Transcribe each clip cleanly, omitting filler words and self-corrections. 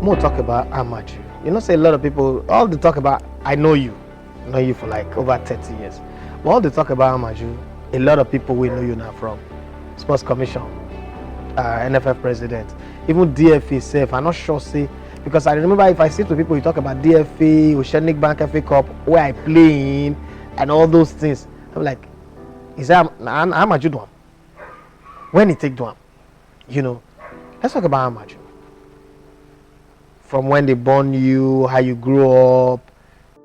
More talk about Amaju. You know, say a lot of people, all they talk about, I know you for like over 30 years. But all they talk about Amaju, a lot of people will know you now from Sports Commission, NFF President, even DFA self. I'm not sure, say, because I remember if I say to people, you talk about DFA, Oceanic Bank FA Cup, where I play in, and all those things. I'm like, is that Amaju do? When he take do? You know, let's talk about Amaju. From when they born you, how you grew up.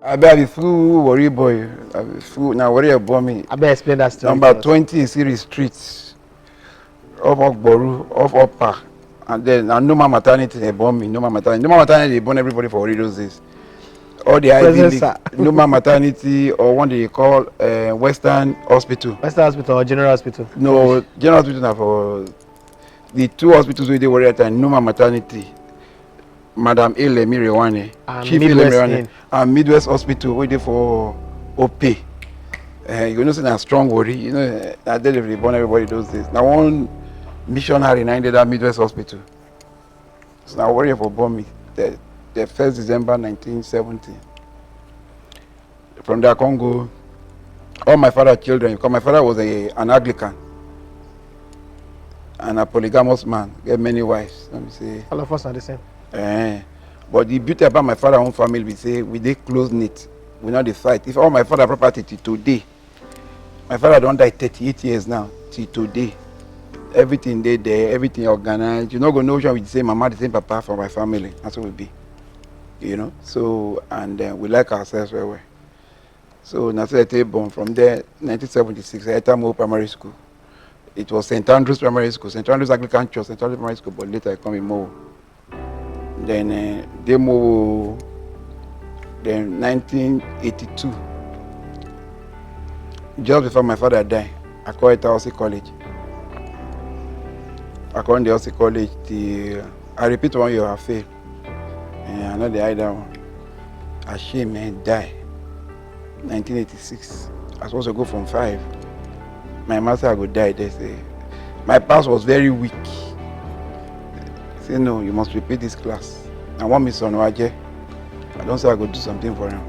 I be full worry boy. I be full now worry about me. I better explain that story. Number 20 is Series Streets. Off Okboru, off Upper. And then Noma Maternity they born me. Noma Maternity they born everybody for already those days. All the Ivy League, Noma Maternity or one they call Western Hospital. Western Hospital or General Hospital? No, General Hospital now for the two hospitals we they were at Noma Maternity. Madam Ele Miriwane, Chief Ele Miriwane, and Midwest Hospital waiting for OP. You know, say a strong worry. You know, I did they born everybody those days. Now one missionary in that Midwest Hospital. So now worry for born me the 1st December 1970. From there, Congo, all my father's children, because my father was an Anglican and a polygamous man, get many wives. Let me say. All of us are the same. But the beauty about my father's own family, we say we dey close knit, we not dey fight. If all my father property till today, my father don't die 38 years now, till today, everything they there, everything organized. You not gonna know which one with the same mama, the same papa for my family. That's what we be, you know. So and we like ourselves very well. So that's why I born from there. 1976, I entered Mo Primary School. It was St. Andrew's Primary School, St. Andrew's Anglican Church, St. Andrew's Primary School. But later I come in Mo. Then they moved. Then 1982, just before my father died, I called Itaosi College. I called the Itaosi College. I repeat one year I failed. And I know the other one. I shame man die. 1986. I was supposed to go from 5. My master would die. They say my pass was very weak. Say no, you must repeat this class. I want me son Waje. I don't say I go do something for him.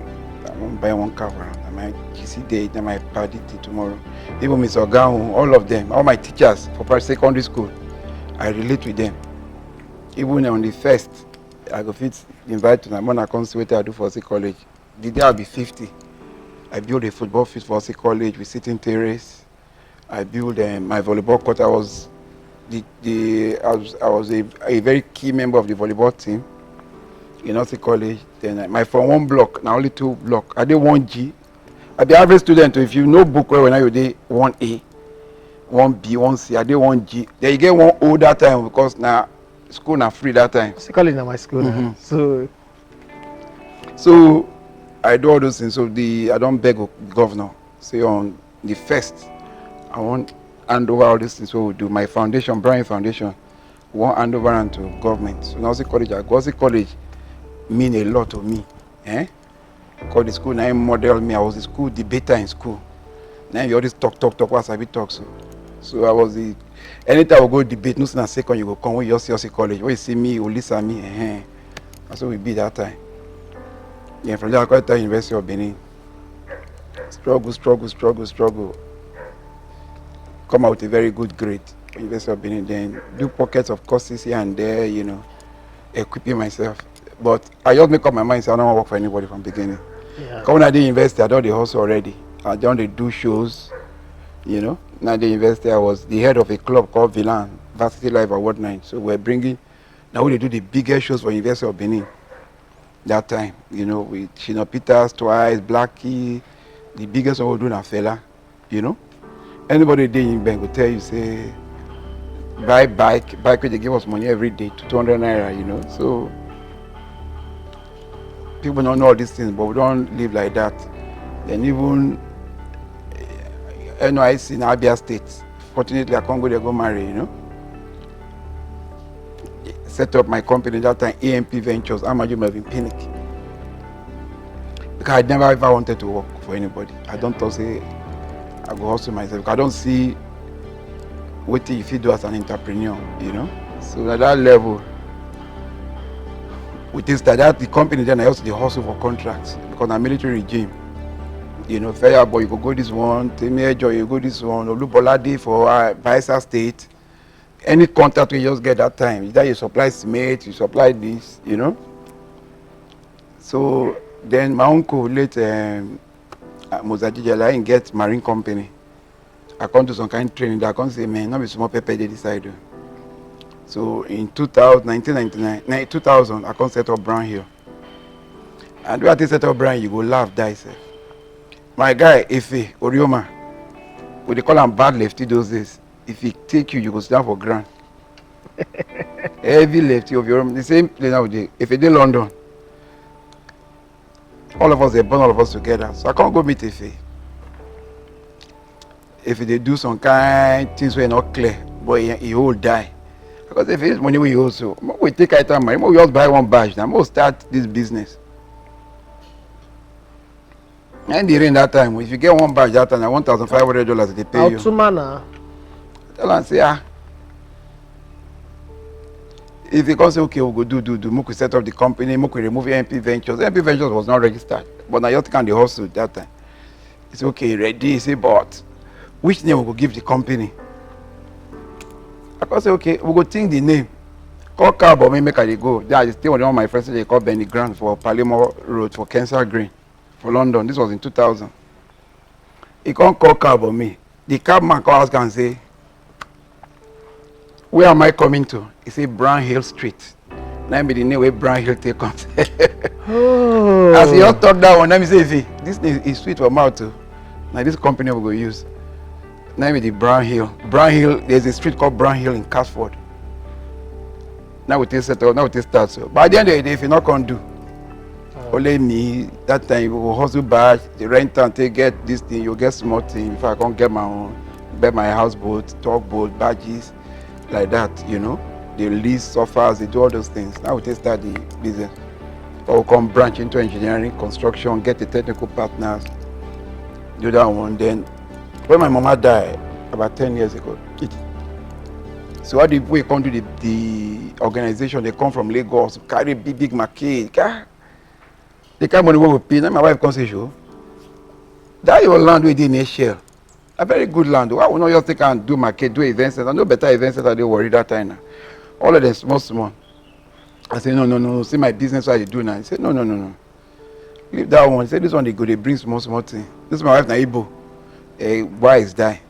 I want to buy one car for him. I might GC day, I might party tomorrow. Even Mr. Ogaun, all of them, all my teachers for secondary school, I relate with them. Even on the first, I go fit invite to my mom. I come see what I do for college. The day I'll be 50. I build a football field for college with sitting terrace. I build my volleyball court. I was a very key member of the volleyball team in Aussie College. Then my from one block, now only 2 block. I did 1G. I be average student. If you know book where when I did 1A, 1B, 1C, I did 1G. Then you get 1O that time because now school now free that time. Aussie College now my school. Mm-hmm. So I do all those things. So I don't beg the governor. Say on the 1st, I want hand over all these things. What we do, my foundation, Brownhill Foundation, we want hand over and to government. So now Aussie College, Aussie College mean a lot to me. Because the school now model me. I was the school debater in school. Now you always talk, what's I be talk. So I was the anytime I go debate, no sooner second you go come when you see Aussie College. When you see me, you listen me. That's what we be that time. Yeah, from there I got to University of Benin. Struggle. Come out with a very good grade. University of Benin, then do pockets of courses here and there, you know, equipping myself. But I just make up my mind, say I don't want to work for anybody from the beginning. Yeah. When I did university, I done the hustle already. I done the do shows, you know. Now the university, I was the head of a club called Villan, Varsity Live Award Night. So we're bringing, now we do the biggest shows for University of Benin. That time, you know, with Shino Peters, Twice, Blackie, the biggest one we do na fella, you know. Anybody there in bank will tell you, say, buy bike where they give us money every day, 200 naira, you know. So people don't know all these things, but we don't live like that. Then even NYC in Abia State, fortunately I can't go there go marry, you know. Set up my company that time, AMP Ventures, Amaju Melvin Pinnick. Because I never ever wanted to work for anybody. I don't thought say I go hustle myself. Because I don't see what if you do as an entrepreneur, you know. So at that level, with this that the company then I also the hustle for contracts because I'm military regime. You know, fair boy, you go this one, Teenager, you go this one, Olubolade for Baisa State. Any contact we just get that time, either you supply cement, you supply this, you know. So then my uncle late Mozajijala and get marine company. I come to some kind of training that I come say, man, not be small pepper they decide. So in 1999, 2000, I come set up Brownhill. And when I set up Brownhill, you go laugh, die self. My guy, Efe, Orioma, we they call him bad lefty those days. If he take you, you go stand for ground. Heavy lefty of your the same place nowadays. If he did London, all of us they burn all of us together. So I can't go meet Efe. If they do some kind things were not clear, but he will die. Because if it's money we also, we take item money, we just buy one badge. Now we'll start this business. And during that time, if you get one badge that time, $1,500 they pay you. Tell and say, if you can say, okay, we'll go do, we set up the company, we remove MP Ventures. MP Ventures was not registered, but now you can the hustle that time. It's okay, ready, say, but which name we will give the company? I can say, okay, we'll go think the name. Call Carbon, make I go. Then I stay with one of my friends, they call Benny Grant for Palimo Road for Kensal Green for London. This was in 2000. He can't call Carbon me. The cabman call us and say, where am I coming to? He said Brownhill Street. Now be the name where Brownhill take on. Oh. As he all talk that one, let me say, this name is sweet for mouth too. Now this company we go use. Now be the Brownhill. Brownhill, there's a street called Brownhill in Casford. Now we take settle, now we take start. So, but at the end of the day, if you not gonna do, only me, that time we will hustle back, the rent and take get this thing, you get small thing. If I can't get my own, buy my houseboat, tugboat, badges. Like that, you know, they lease suffers, they do all those things. Now we just start the business. Or we come branch into engineering, construction, get the technical partners, do that one. Then, when my mama died about 10 years ago, so how did we come to the organization? They come from Lagos, carry big market. They carry money when we pay. Then my wife comes and say, "Show that your land within a shell. A very good land. Why would not just take and do market, do events? I know better events that they worry that time now. All of them small. I say, no. See my business what I do now. He said, no. Leave that one. He said, this one they go, they bring small thing. This is my wife, Naibo. Why is die?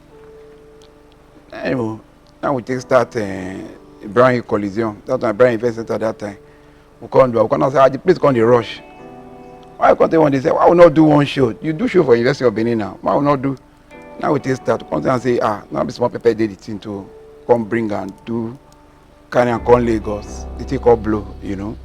Anyway, now we take start Brownhill Collision. That's my Brown Invest Center at that time. We can't do. We can't say, the place can't rush. Why can't they want to say, why will not do one show? You do show for University of Benin now. Why will not do? Now we take start. Come and say, now be small people did the thing to come bring and do carry and come Lagos. They take all blow, you know.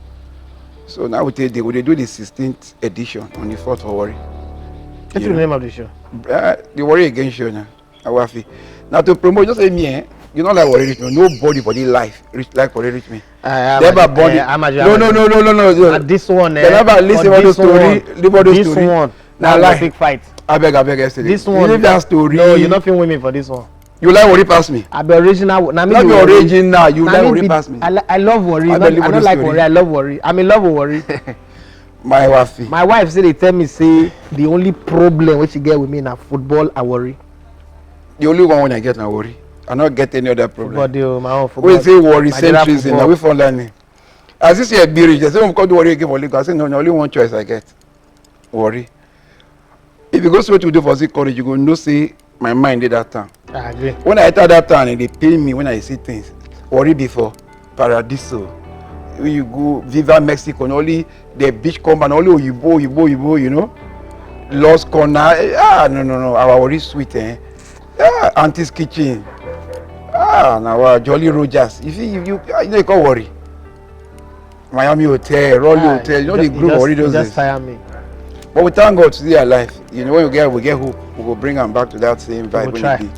So now we take they do the 16th edition on the 4th of Warri. What's the name of the show? The Warri Again show now. Awafi. Now to promote, just say me, you know like Warri rich me. Nobody for the life like Warri rich me. Never body. No. This one. They never listen to the story. This one. Now like big fight. I beg yesterday. This one. You leave that story. No, you're not feeling women for this one. You like Warri pass me? I be original. Not be original. You like Warri pass me? I love Warri. I don't like Warri. I love Warri. I'm in love with Warri. My wife. My wife say they tell me say the only problem which she get with me na football and Warri. The only one when I get na Warri. I not get any other problem. Football, my own football. We say Warri centrism. Now we for learning. As this year be rich. They say we come do Warri again for Lagos. I say no, only one choice I get. Warri. If you go see what you do for Zik College, you go know say my mind did that time. I agree. When I enter that town and they pay me when I see things. Warri before Paradiso. When you go Viva Mexico, and only the beach come and only Oyibo, you know. Lost Corner. No. Our Warri sweet, Auntie's Kitchen. Now our Jolly Rogers. If you know you call Warri. Miami Hotel, Raleigh Hotel. You know the group Warri those days. Just tire me. But we thank God to see alive. You know, when we get hope, we will bring them back to that same vibe. We'll try.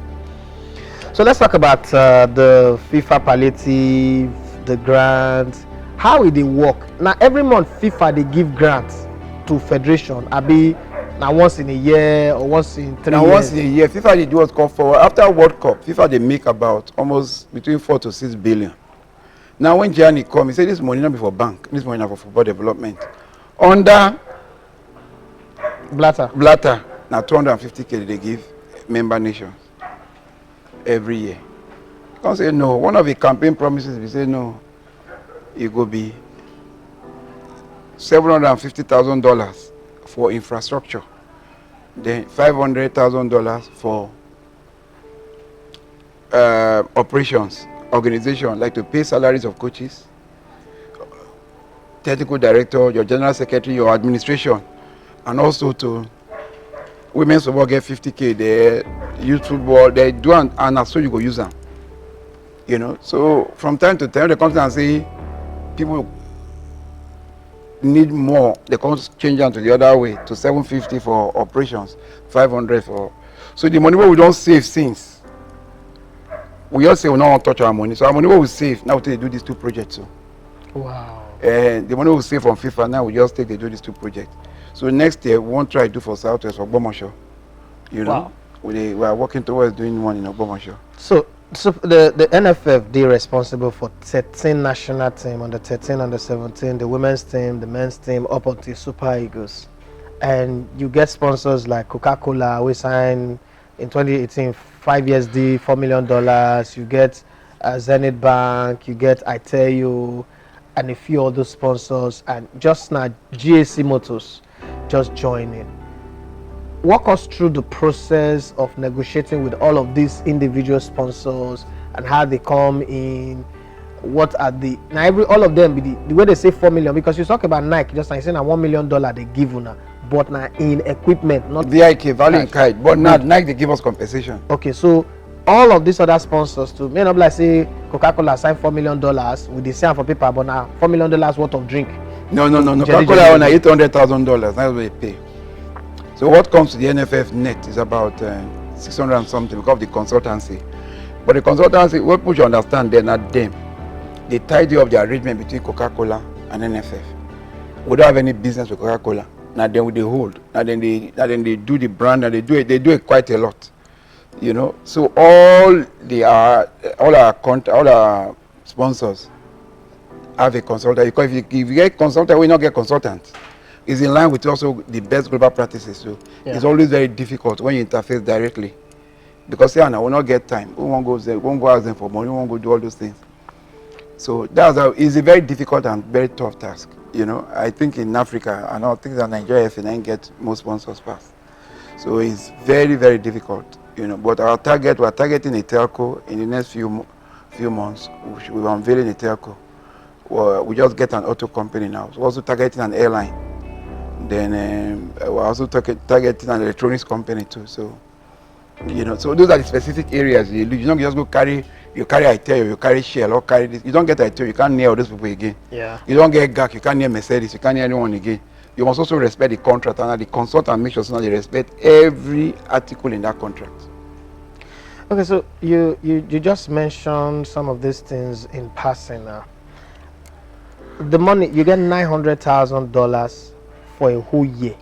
So let's talk about the FIFA palliative, the grants. How will they work? Now every month FIFA they give grants to federation. Abi now once in a year or once in 3 years. Now once in a year, FIFA they do what's called forward. After World Cup, FIFA they make about almost between 4 to 6 billion. Now when Gianni come, he said this money not be for bank, this money not for football development. Under Blatter, now 250K they give member nations every year. You can't say no. One of the campaign promises, we say no, it will be $750,000 for infrastructure, then $500,000 for operations, organization, like to pay salaries of coaches, technical director, your general secretary, your administration, and also to women's football get 50K, they youth football, they do and so you go use them. You know, so from time to time they come and say people need more, they come change them to the other way to 750 for operations, 500 for. So the money we don't save since. We all say we don't want to touch our money. So our money we save, now we do these two projects. So. Wow. And the money we save from FIFA, now we just take they do these two projects. So next year we won't try to do for Southwest or Ogbomoso. You know, wow. we are working towards doing one in Ogbomoso. So the NFF, they're responsible for 13 national team, under 13, under 17, the women's team, the men's team, up until Super Eagles. And you get sponsors like Coca-Cola, we signed in 2018 5 years deal, $4 million. You get Zenith Bank, you get Iteo, and a few other sponsors, and just now GAC Motors just joining. Walk us through the process of negotiating with all of these individual sponsors and how they come in. What are the now all of them be the way they say 4 million, because you talk about Nike just like saying $1 million they give you now, but now in equipment, not VIK value in kind, but now Nike they give us compensation. Okay, so all of these other sponsors too may not be like say Coca-Cola signed $4 million with the same for paper, but now $4 million worth of drink. No. Coca-Cola on $800,000. That's what they pay. So what comes to the NFF net is about 600 and something because of the consultancy. But the consultancy, what you should understand, they're not them. They tidy up the arrangement between Coca-Cola and NFF. We don't have any business with Coca-Cola. Now then they hold. Now then they do the brand, and they do it quite a lot. You know. So all our sponsors have a consultant. Because if you get consultant, we not get consultant. It's in line with also the best global practices. So it's always very difficult when you interface directly. Because we will not get time. We won't go there, we won't go ask them for money, we won't go do all those things. So that's how it's a very difficult and very tough task. You know, I think in Africa, and I think that Nigeria FNN get most sponsors pass. So it's very, very difficult. You know, but we're targeting a telco in the next few months. We are unveiling a telco. We just get an auto company now. So we're also targeting an airline. Then we're also targeting an electronics company too. So, you know, so those are the specific areas you don't just go carry. You carry Iteo, you carry Shell, or carry this. You don't get Iteo, you can't near all those people again. Yeah. You don't get GAC, you can't near Mercedes, you can't near anyone again. You must also respect the contract, and the consultant make sure so they respect every article in that contract. Okay, so you just mentioned some of these things in passing now. The money you get $900,000 for a whole year.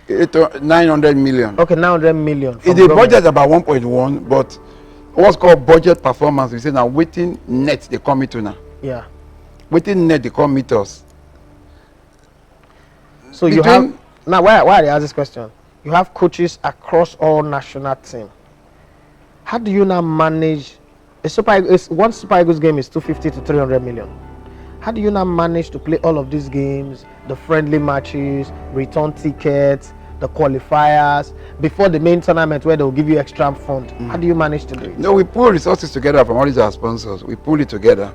900 million. Okay, 900 million. The budget is about 1.1, but what's called budget performance, we say now waiting net they come to now. Yeah. Waiting net they come meet us. So you have now why I ask this question? You have coaches across all national team. How do you now manage one Super Eagles game is 250 to 300 million? How do you now manage to play all of these games, the friendly matches, return tickets, the qualifiers, before the main tournament where they'll give you extra fund? How do you manage to do it? No, we pull resources together from all these our sponsors. We pull it together.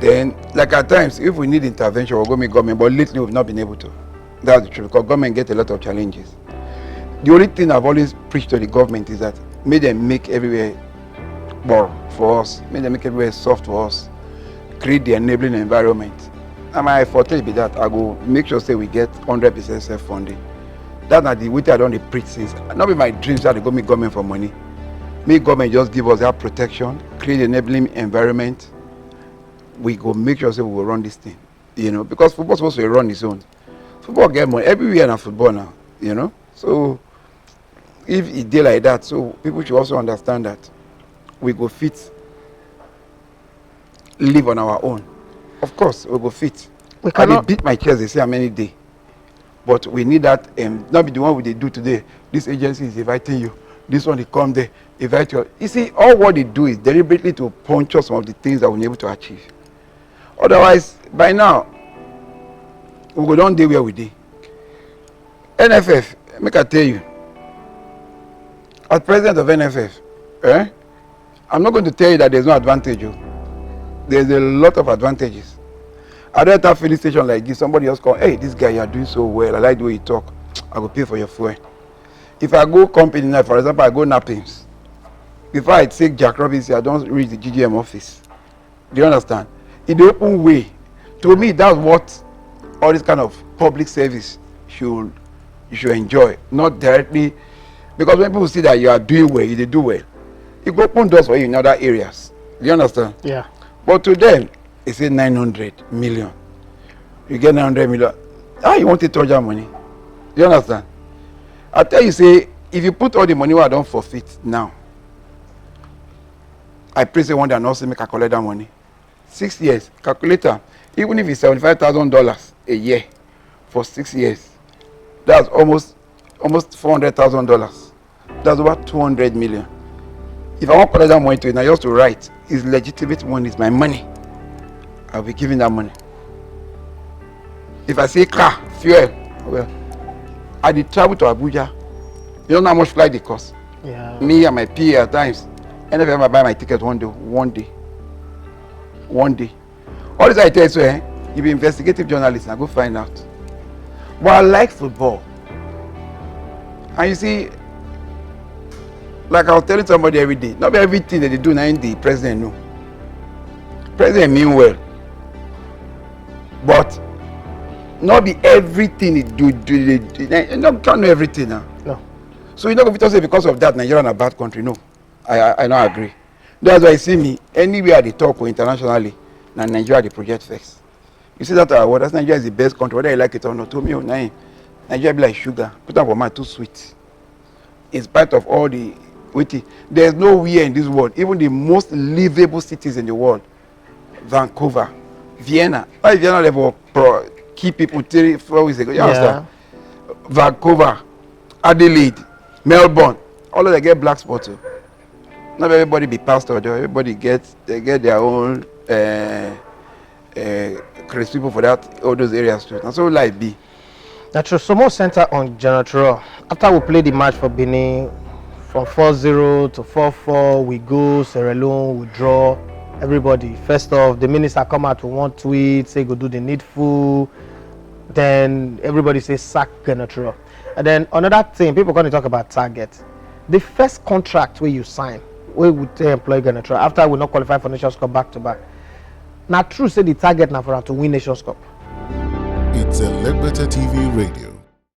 Then, like at times, if we need intervention, we'll go meet government, but lately we've not been able to. That's the truth, because government get a lot of challenges. The only thing I've always preached to the government is that may them make everywhere borrow for us, may them make everywhere soft for us, create the enabling environment. And my forte be that I go make sure say we get 100% self-funding. That's not the way I don't preach since. Not be my dreams that they go meet government for money. Make government just give us that protection, create the enabling environment. We go make sure say we will run this thing. You know, because football supposed to run its own. Football get money everywhere in football now, you know. So if it did like that, so people should also understand that we go fit live on our own. Of course, we go fit. We I dey cannot. beat my chest, they say how many day. But we need that, not be the one we dey do today. This agency is inviting you. This one, they come there, invite you. You see, all what they do is deliberately to puncture some of the things that we're able to achieve. Otherwise, by now, we go down there where we dey. NFF, make I tell you, as president of NFF, I'm not going to tell you that there's no advantage. There's a lot of advantages. I don't have a filling station like this. Somebody else call, hey, this guy, you are doing so well. I like the way you talk. I will pay for your fuel. If I go company now, for example, I go Nappings. Before I take Jack Robinson, I don't reach the GGM office. Do you understand? In the open way, to me, that's what all this kind of public service you should enjoy. Not directly, because when people see that you are doing well, you do well. It go open doors for you in other areas. Do you understand? Yeah. But to them, they say 900 million. You get 900 million. How you want to touch that money? Do you understand? I tell you, say, if you put all the money where I don't forfeit now, I pray say one day I not say make I collect that money. 6 years, calculator. Even if it's $75,000 a year for 6 years, that's almost $400,000. That's over 200 million. If I want to collect that money to it, I just to write, it's legitimate money, it's my money. I'll be giving that money. If I say car, fuel, well, I did travel to Abuja. You don't know how much flight they cost. Yeah. Me and my PA at times. NFF I buy my ticket one day. All this I tell you, so, you be investigative journalist and go find out. But I like football. And you see, like I was telling somebody every day, not everything that they do now the president know. President mean well. But not be everything he do. You can't know everything now. No. So you're not going to say because of that Nigeria is a bad country. No. I don't agree. That's why you see me, anywhere they talk internationally, now Nigeria they project first. You see that that's Nigeria is the best country, whether you like it or not. To me, Nigeria be like sugar. Put up for my too sweet. In spite of all the waiting, there's nowhere in this world, even the most livable cities in the world, Vancouver, Vienna. Why Vienna level keep people 3-4 weeks ago? You understand? Vancouver, Adelaide, Melbourne, all of them get black spots. Not everybody be pastor though. Everybody get their own Chris people for that, all those areas too. That's all life be. That's true. So more center on General Turo. After we play the match for Benin, from 4-0 to 4-4, we go Sierra Leone, we draw. Everybody. First off, the minister come out with one tweet, say go do the needful. Then everybody say sack General Turo. And then another thing, people going to talk about target. The first contract where you sign, we would employ General Turo after we not qualify for Nations Cup back to back. Now, true say the target now for us to win Nations Cup. It's a Legbeta TV radio.